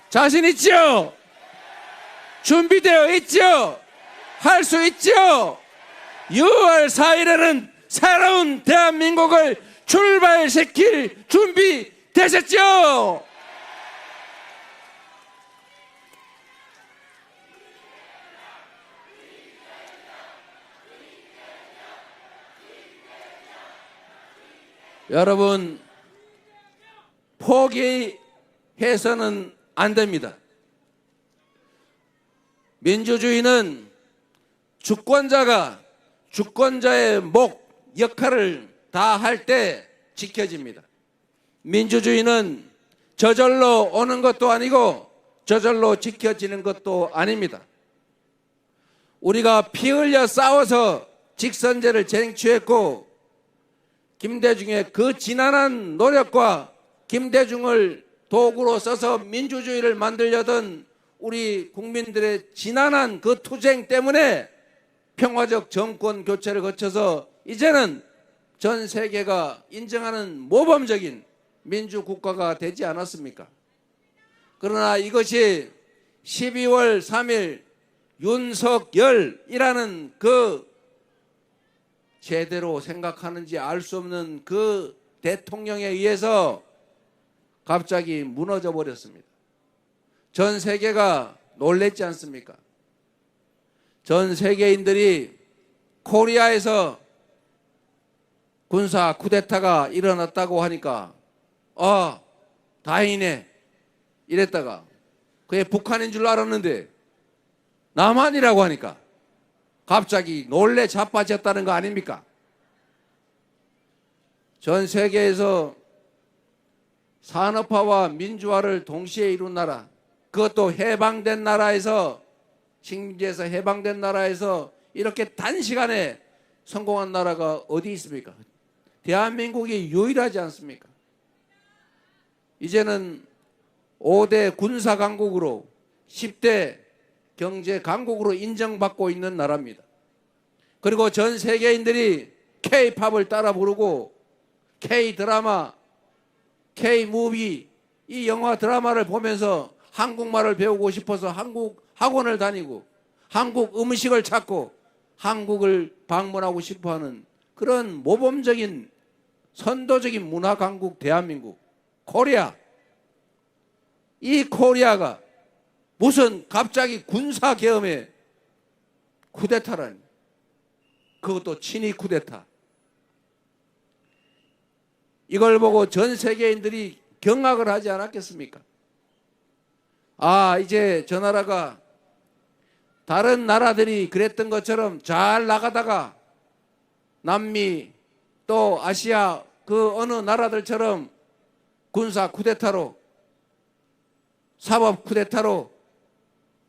자신 있죠? 준비되어 있죠? 할 수 있죠? 6월 4일에는 새로운 대한민국을 출발시킬 준비 되셨죠? 여러분, 포기해서는 안 됩니다. 민주주의는 주권자가 주권자의 역할을 다 할 때 지켜집니다. 민주주의는 저절로 오는 것도 아니고 저절로 지켜지는 것도 아닙니다. 우리가 피 흘려 싸워서 직선제를 쟁취했고, 김대중의 그 지난한 노력과 김대중을 도구로 써서 민주주의를 만들려던 우리 국민들의 지난한 그 투쟁 때문에 평화적 정권 교체를 거쳐서 이제는 전 세계가 인정하는 모범적인 민주국가가 되지 않았습니까? 그러나 이것이 12월 3일 윤석열이라는 그 제대로 생각하는지 알 수 없는 그 대통령에 의해서 갑자기 무너져 버렸습니다. 전 세계가 놀랬지 않습니까? 전 세계인들이 코리아에서 군사 쿠데타가 일어났다고 하니까 다행이네 이랬다가 그게 북한인 줄 알았는데 남한이라고 하니까 갑자기 놀래 자빠졌다는 거 아닙니까? 전 세계에서 산업화와 민주화를 동시에 이룬 나라, 그것도 해방된 나라에서, 식민지에서 해방된 나라에서 이렇게 단시간에 성공한 나라가 어디 있습니까? 대한민국이 유일하지 않습니까? 이제는 5대 군사 강국으로 10대 경제 강국으로 인정받고 있는 나라입니다. 그리고 전 세계인들이 K-팝을 따라 부르고 K-드라마, K-무비, 이 영화 드라마를 보면서 한국말을 배우고 싶어서 한국 학원을 다니고 한국 음식을 찾고 한국을 방문하고 싶어하는 그런 모범적인 선도적인 문화 강국 대한민국 코리아, 이 코리아가 무슨 갑자기 군사 계엄에 쿠데타라니, 그것도 친위 쿠데타. 이걸 보고 전 세계인들이 경악을 하지 않았겠습니까? 이제 저 나라가 다른 나라들이 그랬던 것처럼 잘 나가다가 남미 또 아시아 그 어느 나라들처럼 군사 쿠데타로, 사법 쿠데타로,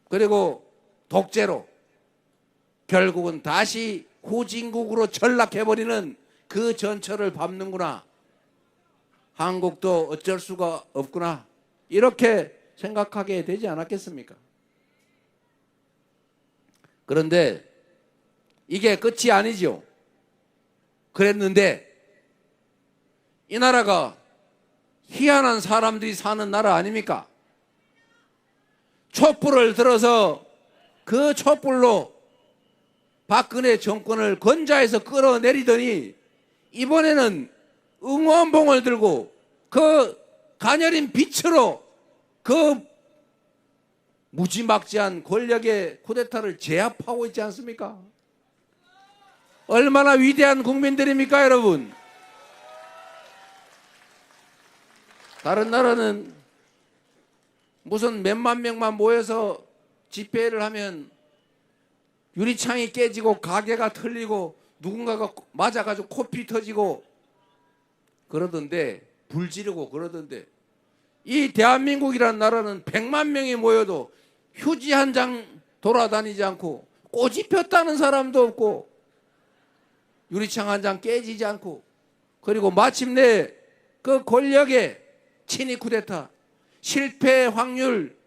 그리고 독재로 결국은 다시 후진국으로 전락해버리는 그 전철을 밟는구나. 한국도 어쩔 수가 없구나. 이렇게 생각하게 되지 않았겠습니까? 그런데 이게 끝이 아니죠. 그랬는데 이 나라가 희한한 사람들이 사는 나라 아닙니까? 촛불을 들어서 그 촛불로 박근혜 정권을 건자해서 끌어내리더니 이번에는 응원봉을 들고 그 가녀린 빛으로 그 무지막지한 권력의 쿠데타를 제압하고 있지 않습니까? 얼마나 위대한 국민들입니까, 여러분? 다른 나라는 무슨 몇만 명만 모여서 집회를 하면 유리창이 깨지고 가게가 틀리고 누군가가 맞아가지고 코피 터지고 그러던데, 불 지르고 그러던데, 이 대한민국이라는 나라는 100만 명이 모여도 휴지 한 장 돌아다니지 않고 꽃이 폈다는 사람도 없고 유리창 한 장 깨지지 않고, 그리고 마침내 그 권력의 친위 쿠데타, 실패 확률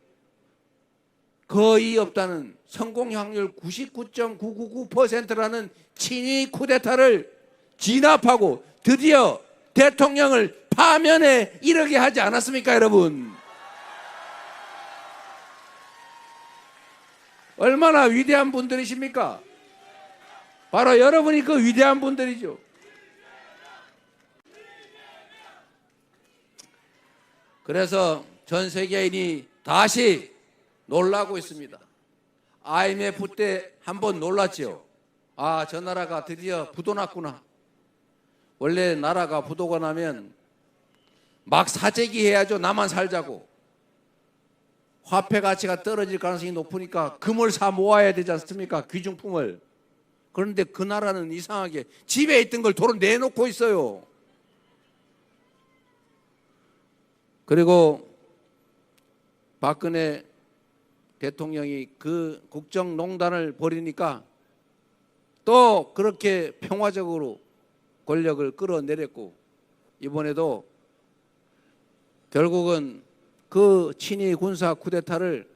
거의 없다는, 성공 확률 99.999%라는 친위 쿠데타를 진압하고 드디어 대통령을 파면에 이르게 하지 않았습니까, 여러분? 얼마나 위대한 분들이십니까? 바로 여러분이 그 위대한 분들이죠. 그래서 전 세계인이 다시 놀라고 있습니다. IMF 때 한번 놀랐지요. 아, 저 나라가 드디어 부도 났구나. 원래 나라가 부도가 나면 막 사재기 해야죠. 나만 살자고. 화폐 가치가 떨어질 가능성이 높으니까 금을 사 모아야 되지 않습니까? 귀중품을. 그런데 그 나라는 이상하게 집에 있던 걸 도로 내놓고 있어요. 그리고 박근혜 대통령이 그 국정농단을 벌이니까 또 그렇게 평화적으로 권력을 끌어내렸고, 이번에도 결국은 그 친위 군사 쿠데타를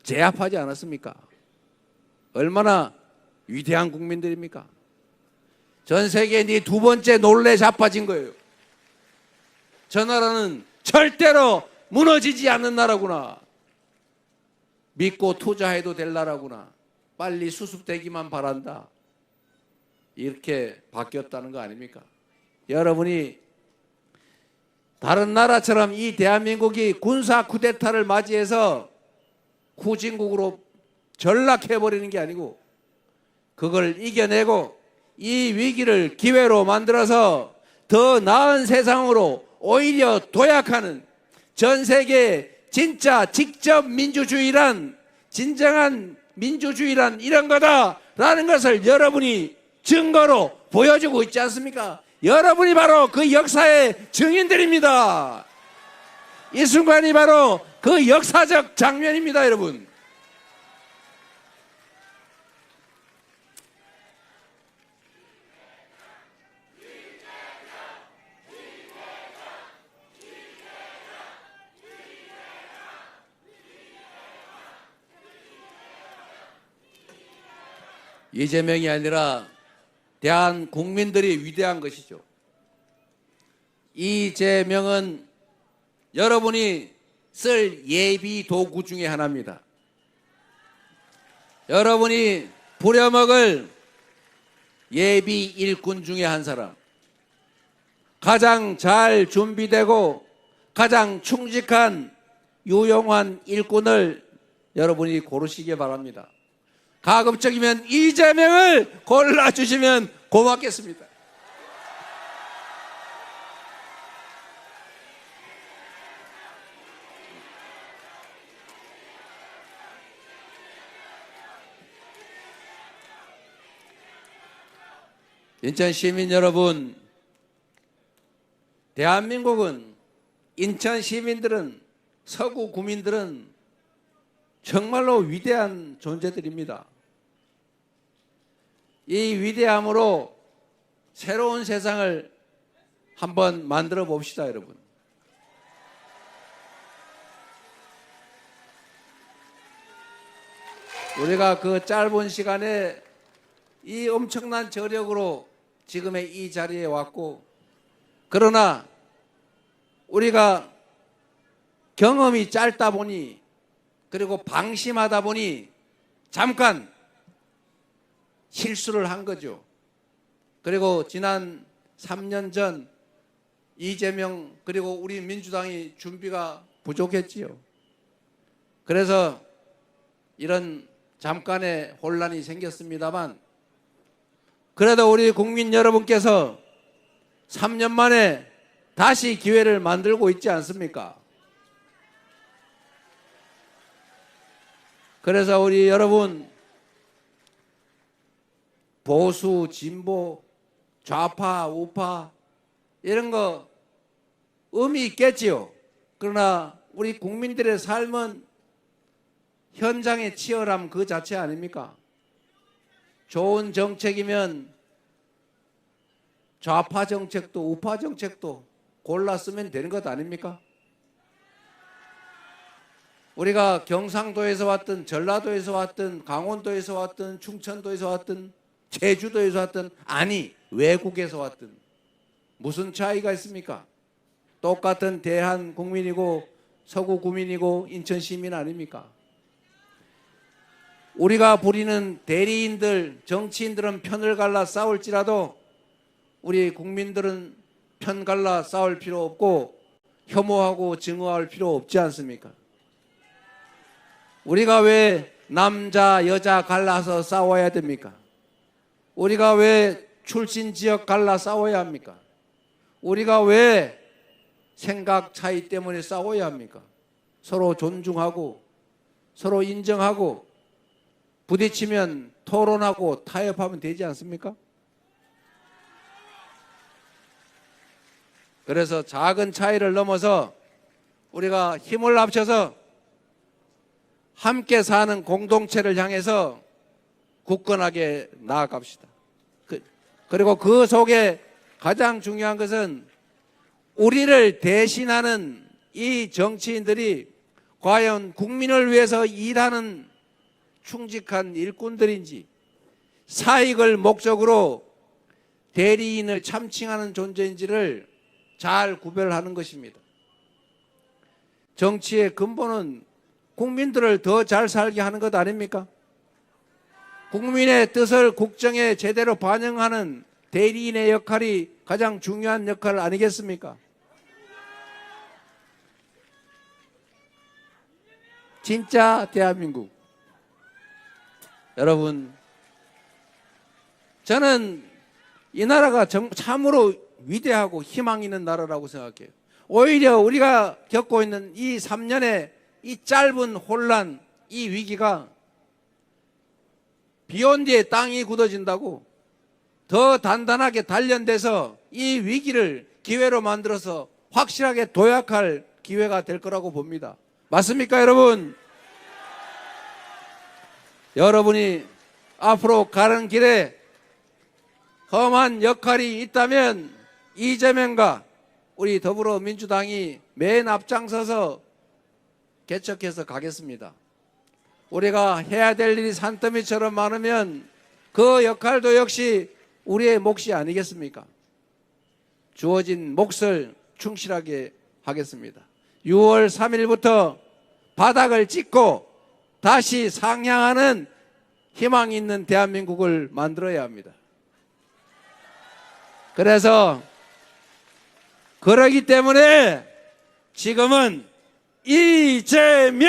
제압하지 않았습니까? 얼마나 위대한 국민들입니까? 전 세계인이 두 번째 놀래 자빠진 거예요. 저 나라는 절대로 무너지지 않는 나라구나. 믿고 투자해도 될 나라구나. 빨리 수습되기만 바란다. 이렇게 바뀌었다는 거 아닙니까? 여러분이 다른 나라처럼 이 대한민국이 군사 쿠데타를 맞이해서 후진국으로 전락해버리는 게 아니고, 그걸 이겨내고 이 위기를 기회로 만들어서 더 나은 세상으로 오히려 도약하는, 전 세계 진짜 직접 민주주의란, 진정한 민주주의란 이런 거다라는 것을 여러분이 증거로 보여주고 있지 않습니까? 여러분이 바로 그 역사의 증인들입니다. 이 순간이 바로 그 역사적 장면입니다, 여러분. 이재명이 아니라 대한 국민들이 위대한 것이죠. 이재명은 여러분이 쓸 예비 도구 중에 하나입니다. 여러분이 부려먹을 예비 일꾼 중에 한 사람. 가장 잘 준비되고 가장 충직한 유용한 일꾼을 여러분이 고르시기 바랍니다. 가급적이면 이재명을 골라주시면 고맙겠습니다. 인천 시민 여러분, 대한민국은, 인천 시민들은, 서구 구민들은 정말로 위대한 존재들입니다. 이 위대함으로 새로운 세상을 한번 만들어 봅시다, 여러분. 우리가 그 짧은 시간에 이 엄청난 저력으로 지금의 이 자리에 왔고, 그러나 우리가 경험이 짧다 보니, 그리고 방심하다 보니 잠깐 실수를 한 거죠. 그리고 지난 3년 전 이재명 그리고 우리 민주당이 준비가 부족했지요. 그래서 이런 잠깐의 혼란이 생겼습니다만, 그래도 우리 국민 여러분께서 3년 만에 다시 기회를 만들고 있지 않습니까? 그래서 우리 여러분, 보수, 진보, 좌파, 우파 이런 거 의미 있겠지요. 그러나 우리 국민들의 삶은 현장의 치열함 그 자체 아닙니까? 좋은 정책이면 좌파 정책도 우파 정책도 골라 쓰면 되는 것 아닙니까? 우리가 경상도에서 왔든 전라도에서 왔든 강원도에서 왔든 충청도에서 왔든 제주도에서 왔든, 아니 외국에서 왔든 무슨 차이가 있습니까? 똑같은 대한 국민이고 서구 구민이고 인천 시민 아닙니까? 우리가 부리는 대리인들, 정치인들은 편을 갈라 싸울지라도 우리 국민들은 편 갈라 싸울 필요 없고 혐오하고 증오할 필요 없지 않습니까? 우리가 왜 남자, 여자 갈라서 싸워야 됩니까? 우리가 왜 출신 지역 갈라 싸워야 합니까? 우리가 왜 생각 차이 때문에 싸워야 합니까? 서로 존중하고 서로 인정하고 부딪히면 토론하고 타협하면 되지 않습니까? 그래서 작은 차이를 넘어서 우리가 힘을 합쳐서 함께 사는 공동체를 향해서 굳건하게 나아갑시다. 그리고 그 속에 가장 중요한 것은 우리를 대신하는 이 정치인들이 과연 국민을 위해서 일하는 충직한 일꾼들인지 사익을 목적으로 대리인을 참칭하는 존재인지를 잘 구별하는 것입니다. 정치의 근본은 국민들을 더 잘 살게 하는 것 아닙니까? 국민의 뜻을 국정에 제대로 반영하는 대리인의 역할이 가장 중요한 역할 아니겠습니까? 진짜 대한민국. 여러분, 저는 이 나라가 참으로 위대하고 희망 있는 나라라고 생각해요. 오히려 우리가 겪고 있는 이 3년의 이 짧은 혼란, 이 위기가 비온 뒤에 땅이 굳어진다고 더 단단하게 단련돼서 이 위기를 기회로 만들어서 확실하게 도약할 기회가 될 거라고 봅니다. 맞습니까, 여러분? 여러분이 앞으로 가는 길에 험한 역할이 있다면 이재명과 우리 더불어민주당이 맨 앞장서서 개척해서 가겠습니다. 우리가 해야 될 일이 산더미처럼 많으면 그 역할도 역시 우리의 몫이 아니겠습니까? 주어진 몫을 충실하게 하겠습니다. 6월 3일부터 바닥을 찍고 다시 상향하는 희망 있는 대한민국을 만들어야 합니다. 그래서 그러기 때문에 지금은 이재명입니다.